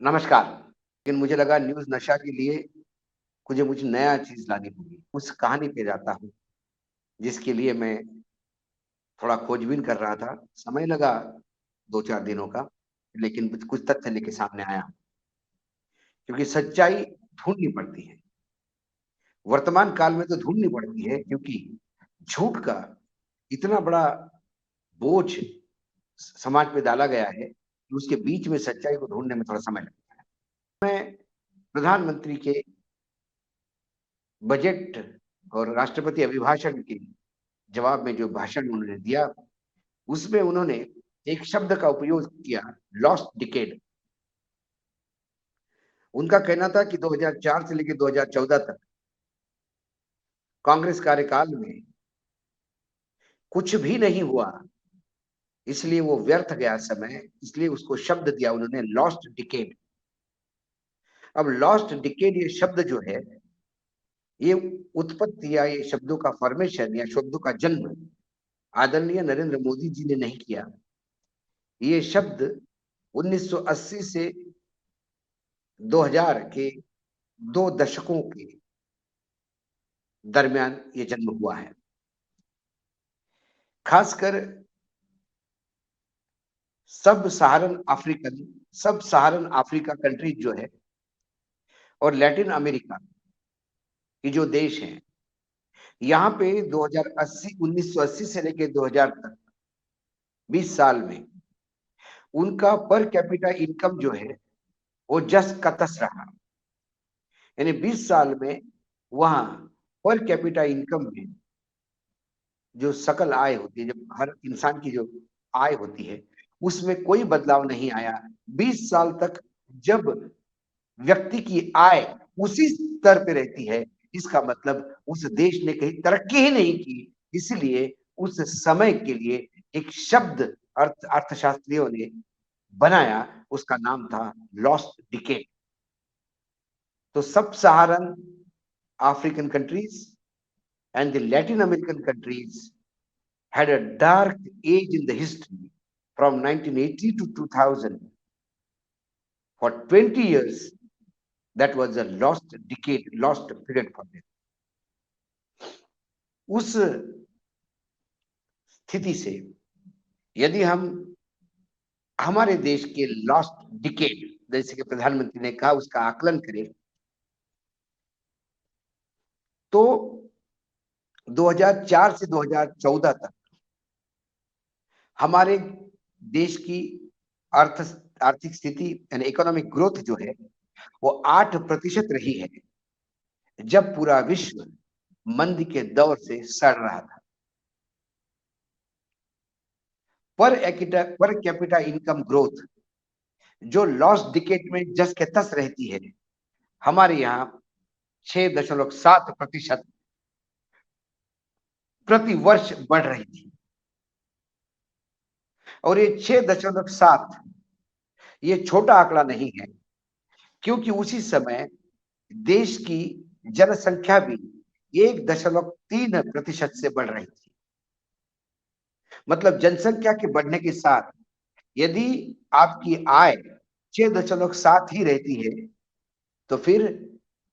नमस्कार। लेकिन मुझे लगा न्यूज़ नशा के लिए मुझे नया चीज़ लानी होगी। उस कहानी पे जाता हूँ, जिसके लिए मैं थोड़ा खोजबीन कर रहा था। समय लगा 2-4 दिनों का, लेकिन कुछ कुछ तथ्य लेके सामने आया हूँ। क्योंकि सच्चाई ढूँढनी पड़ती है। वर्तमान काल में तो ढूँढनी पड़ती है, क्योंकि झूठ का इतना बड़ा बोझ समाज पे डाला गया है कि उसके बीच में सच्चाई को ढूँढने में थोड़ा समय लगता है। मैं प्रधानमंत्री के बजट और राष्ट्रपति अभिभाषण के जवाब में जो भाषण उन्होंने दिया, उसमें उन्होंने एक शब्द का उपयोग किया, लॉस्ट डिकेड। उनका कहना था कि 2004 से लेकर 2014 तक कांग्रेस कार्यकाल में कुछ भी नहीं हुआ, इसलिए वो व्यर्थ गया समय, इसलिए उसको शब्द दिया उन्होंने, लॉस्ट डिकेड। अब लॉस्ट डिकेड ये शब्द जो है, ये उत्पत्ति या ये शब्दों का फॉर्मेशन या शब्दों का जन्म आदरणीय नरेंद्र मोदी जी ने नहीं किया। ये शब्द 1980 से 2000 के 2 दशकों के दरमियान ये जन्म हुआ है। खासकर सब सहारन अफ्रीका कंट्रीज जो है और लैटिन अमेरिका के जो देश हैं, यहाँ पे 1980 से लेकर 2000 तक 20 साल में उनका पर कैपिटा इनकम जो है वो जस का तस रहा। यानी 20 साल में वहां पर कैपिटा इनकम में जो सकल आय होती है, जब हर इंसान की जो आय होती है, उसमें कोई बदलाव नहीं आया 20 साल तक। जब व्यक्ति की आय उसी स्तर पे रहती है, इसका मतलब उस देश ने कहीं तरक्की ही नहीं की। इसलिए उस समय के लिए एक शब्द अर्थशास्त्रियों ने बनाया, उसका नाम था लॉस्ट डिकेड। तो sub Saharan African countries and the Latin American countries had a dark age in the history from 1980 to 2000. For 20 years, that was a lost decade, lost period for them. उस स्थिति से यदि हम हमारे देश के lost decade, जैसे कि प्रधानमंत्री ने कहा, उसका आकलन करें, तो 2004 से 2014 तक हमारे देश की अर्थ आर्थिक स्थिति यानी इकोनॉमिक ग्रोथ जो है वो 8% रही है, जब पूरा विश्व मंदी के दौर से सड़ रहा था। पर कैपिटा इनकम ग्रोथ जो लॉस्ट डिकेड में जस के तस रहती है, हमारे यहाँ 6.7% प्रति वर्ष बढ़ रही थी। और ये 6.7 ये छोटा आंकड़ा नहीं है, क्योंकि उसी समय देश की जनसंख्या भी 1.3% से बढ़ रही थी। मतलब जनसंख्या के बढ़ने के साथ यदि आपकी आय 6.7 ही रहती है, तो फिर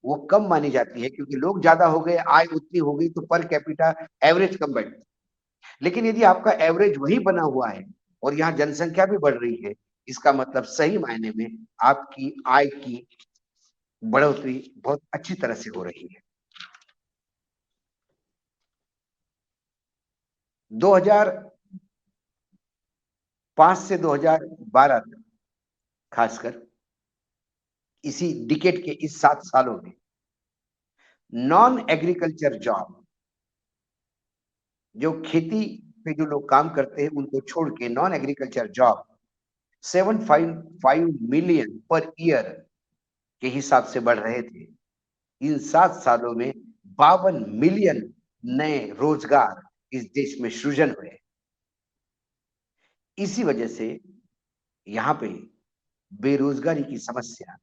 वो कम मानी जाती है, क्योंकि लोग ज्यादा हो गए, आय उतनी हो गई, तो पर कैपिटा एवरेज कम बढ़। लेकिन यदि आपका एवरेज वही बना हुआ है और यहाँ जनसंख्या भी बढ़ रही है, इसका मतलब सही मायने में आपकी आय की बढ़ोतरी बहुत अच्छी तरह से हो रही है। 2005 से 2012 तक, खासकर इसी डिकेड के इस 7 सालों में नॉन एग्रीकल्चर जॉब, जो खेती पे जो लोग काम करते हैं उनको छोड़ के non agriculture job 7.5 million per year के हिसाब से बढ़ रहे थे। इन 7 सालों में 52 मिलियन नए रोजगार इस देश में सृजन हुए। इसी वजह से यहाँ पे बेरोजगारी की समस्या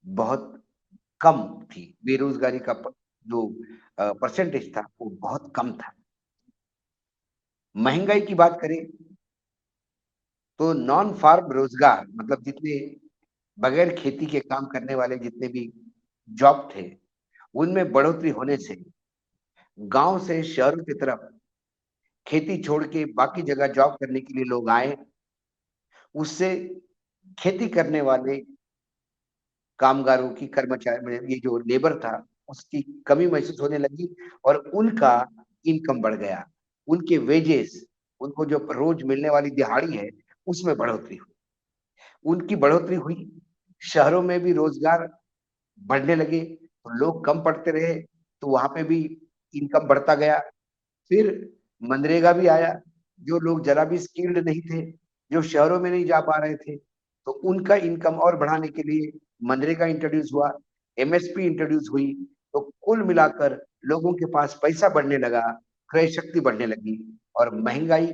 बहुत कम थी। बेरोजगारी का जो परसेंटेज था वो बहुत कम था। महंगाई की बात करें तो नॉन फार्म रोजगार, मतलब जितने बगैर खेती के काम करने वाले जितने भी जॉब थे, उनमें बढ़ोतरी होने से गांव से शहरों की तरफ खेती छोड़ के बाकी जगह जॉब करने के लिए लोग आए। उससे खेती करने वाले कामगारों की, कर्मचारी, ये जो लेबर था, उसकी कमी महसूस होने लगी और उनका इनकम बढ़ गया। उनके वेजेस, उनको जो रोज मिलने वाली दिहाड़ी है, उसमें बढ़ोतरी हुई। उनकी बढ़ोतरी हुई, शहरों में भी रोजगार बढ़ने लगे, तो लोग कम पढ़ते रहे, तो वहां पे भी इनकम बढ़ता गया। फिर मनरेगा भी आया। जो लोग जरा भी स्किल्ड नहीं थे, जो शहरों में नहीं जा पा रहे थे, तो उनका इनकम और बढ़ाने के लिए मनरेगा इंट्रोड्यूस हुआ, एमएसपी इंट्रोड्यूस हुई। तो कुल मिलाकर लोगों के पास पैसा बढ़ने लगा, क्रय शक्ति बढ़ने लगी, और महंगाई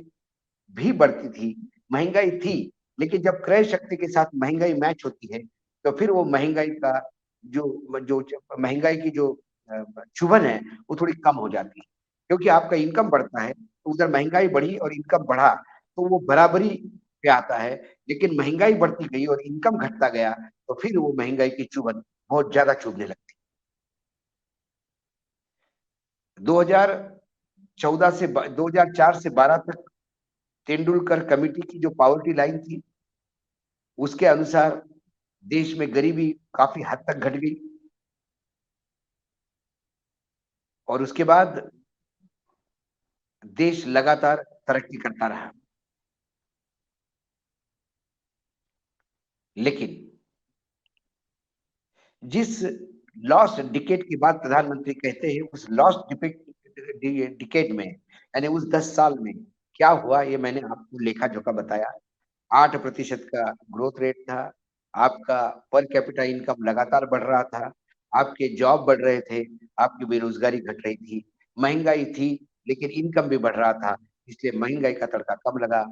भी बढ़ती थी। महंगाई थी, लेकिन जब क्रय शक्ति के साथ महंगाई मैच होती है, तो फिर वो महंगाई का जो जो महंगाई की जो चुभन है, वो थोड़ी कम हो जाती है। क्योंकि आपका इनकम बढ़ता है, तो उधर महंगाई बढ़ी और इनकम बढ़ा, तो वो बराबरी पे आता है। लेकिन महंगाई बढ़ती गई और इनकम घटता गया, तो फिर वो महंगाई की चुभन बहुत ज्यादा चुभने लगती। 2014 से 2004 से 12 तक तेंदुलकर कमेटी की जो पावर्टी लाइन थी, उसके अनुसार देश में गरीबी काफी हद तक घट गई। और उसके बाद देश लगातार तरक्की करता रहा। लेकिन जिस लॉस्ट डिकेड की बात प्रधानमंत्री कहते हैं, उस लॉस्ट डिकेड में, यानी उस 10 साल में क्या हुआ, ये मैंने आपको लेखा जोखा बताया। 8% का ग्रोथ रेट था। आपका पर कैपिटा इनकम लगातार बढ़ रहा था। आपके जॉब बढ़ रहे थे। आपकी बेरोजगारी घट रही थी। महंगाई थी, लेकिन इनकम भी बढ़ रहा था, इसलिए महंगाई का तड़का कम लगा।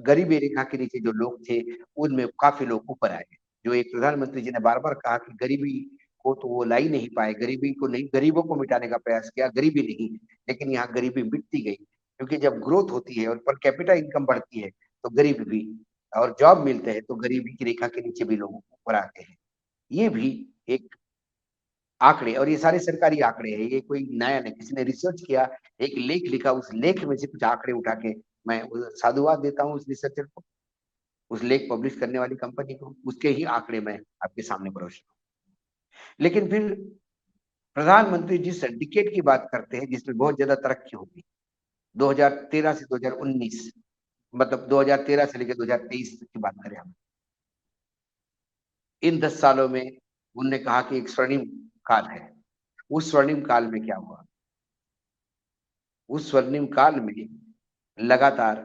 गरीबी रेखा के नीचे जो लोग थे, उनमें काफी लोग ऊपर आए। जो एक प्रधानमंत्री जी ने बार बार कहा कि गरीबी को तो वो ला ही नहीं पाए, गरीबी को नहीं, गरीबों को मिटाने का प्रयास किया, गरीबी नहीं। लेकिन यहाँ गरीबी मिटती गई, क्योंकि जब ग्रोथ होती है और पर कैपिटा इनकम बढ़ती है, तो गरीब भी, और जॉब मिलते हैं, तो गरीबी की रेखा के नीचे भी लोग ऊपर आते हैं। ये भी एक आंकड़े, और ये सारे सरकारी आंकड़े हैं, ये कोई नया नहीं, किसी ने रिसर्च किया, एक लेख लिखा, उस लेख में से कुछ आंकड़े उठा के मैं साधुवाद देता हूँ उस रिसर्चर को, उस लेख पब्लिश करने वाली कंपनी को। उसके ही आंकड़े मैं आपके सामने परोस रहा हूँ। लेकिन फिर प्रधानमंत्री जिस डिकेड की बात करते हैं, जिसमें बहुत ज्यादा तरक्की होगी, 2013 से 2019, मतलब 2013 से लेकर 2023 की बात करें हम, इन 10 सालों में उनने कहा कि एक स्वर्णिम काल है। उस स्वर्णिम काल में क्या हुआ? उस स्वर्णिम काल में लगातार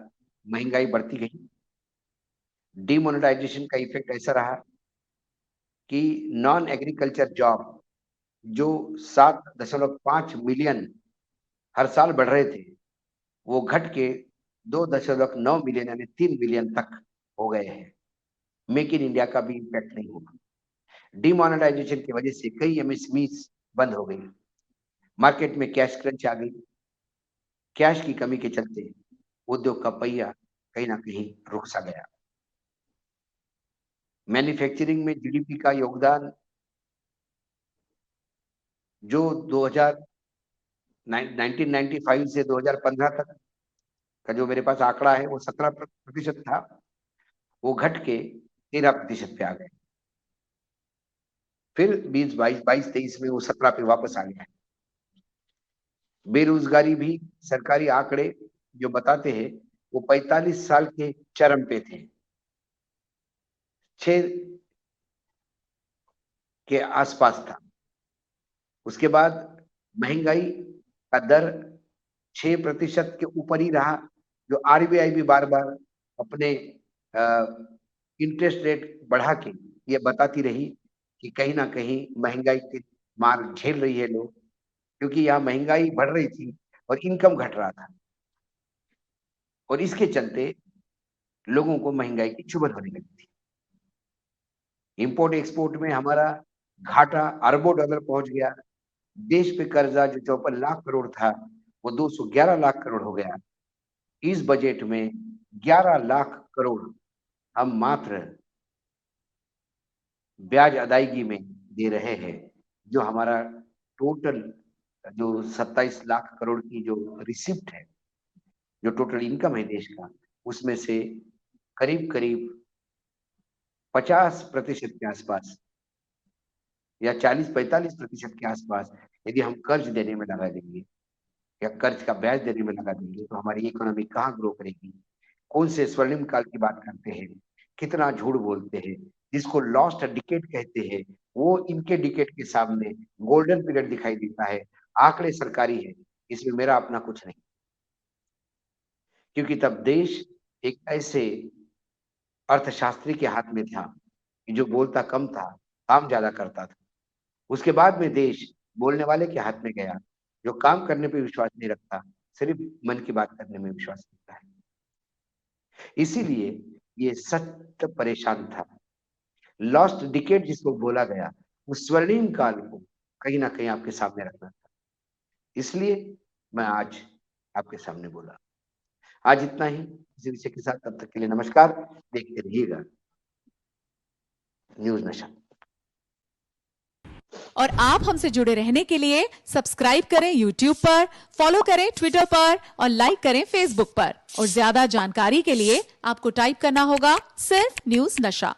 महंगाई बढ़ती गई। डिमोनेटाइजेशन का इफेक्ट ऐसा रहा कि नॉन एग्रीकल्चर जॉब, जो 7.5 मिलियन हर साल बढ़ रहे थे, वो घट के 2.9 मिलियन, यानी 3 मिलियन तक हो गए हैं। मेक इन इंडिया का भी इम्पैक्ट नहीं हुआ। डिमोनेटाइजेशन की वजह से कई एमएसएमईज बंद हो गई। मार्केट में कैश क्रंच आ गई। कैश की कमी के चलते उद्योग का पहिया कहीं ना कहीं रुक सा गया। मैन्युफैक्चरिंग में जीडीपी का योगदान, जो 2000 1995 से 2015 तक का जो मेरे पास आंकड़ा है, वो 17% था, वो घट के 13% पे आ गए। फिर 2022-23 में वो 17 पे वापस आ गया। बेरोजगारी भी, सरकारी आंकड़े जो बताते हैं, वो 45 साल के चरम पे थे, 6 के आसपास था। उसके बाद महंगाई का दर 6% के ऊपर ही रहा, जो आरबीआई भी बार बार अपने इंटरेस्ट रेट बढ़ा के ये बताती रही कि कहीं ना कहीं महंगाई की मार झेल रही है लोग, क्योंकि यहाँ महंगाई बढ़ रही थी और इनकम घट रहा था, और इसके चलते लोगों को महंगाई की चुभन होने लगी थी। इंपोर्ट एक्सपोर्ट में हमारा घाटा अरबों डॉलर पहुंच गया। देश पे कर्जा जो 54 लाख करोड़ था, वो 211 लाख करोड़ हो गया। इस बजट में 11 लाख करोड़ हम मात्र ब्याज अदायगी में दे रहे हैं, जो हमारा टोटल जो 27 लाख करोड़ की जो रिसिप्ट है, जो टोटल इनकम है देश का, उसमें से करीब करीब 50% के आसपास या 40-45% के आसपास यदि हम कर्ज देने में लगा देंगे या कर्ज का ब्याज देने में लगा देंगे, तो हमारी इकोनॉमी कहाँ ग्रो करेगी? कौन से स्वर्णिम काल की बात करते हैं, कितना झूठ बोलते हैं, जिसको लॉस्ट डिकेड कहते हैं, वो इनके डिकेड के सामने गोल्डन पीरियड दिखाई देता है। आंकड़े सरकारी है, इसमें मेरा अपना कुछ नहीं, क्योंकि तब देश एक ऐसे अर्थशास्त्री के हाथ में था कि जो बोलता कम था, काम ज्यादा करता था। उसके बाद में देश बोलने वाले के हाथ में गया, जो काम करने पे विश्वास नहीं रखता, सिर्फ मन की बात करने में विश्वास रखता है। इसीलिए ये सत्य परेशान था। लॉस्ट डिकेड जिसको बोला गया, उस स्वर्णिम काल को कहीं ना कहीं आपके सामने रखना था। इसलिए मैं आज आपके सामने बोला। आज इतना ही इसी विषय के साथ। तब तक के लिए नमस्कार। देखते रहिएगा न्यूज़ नशा। और आप हमसे जुड़े रहने के लिए सब्सक्राइब करें YouTube पर, फॉलो करें Twitter पर और लाइक करें Facebook पर। और ज्यादा जानकारी के लिए आपको टाइप करना होगा सिर्फ न्यूज़ नशा।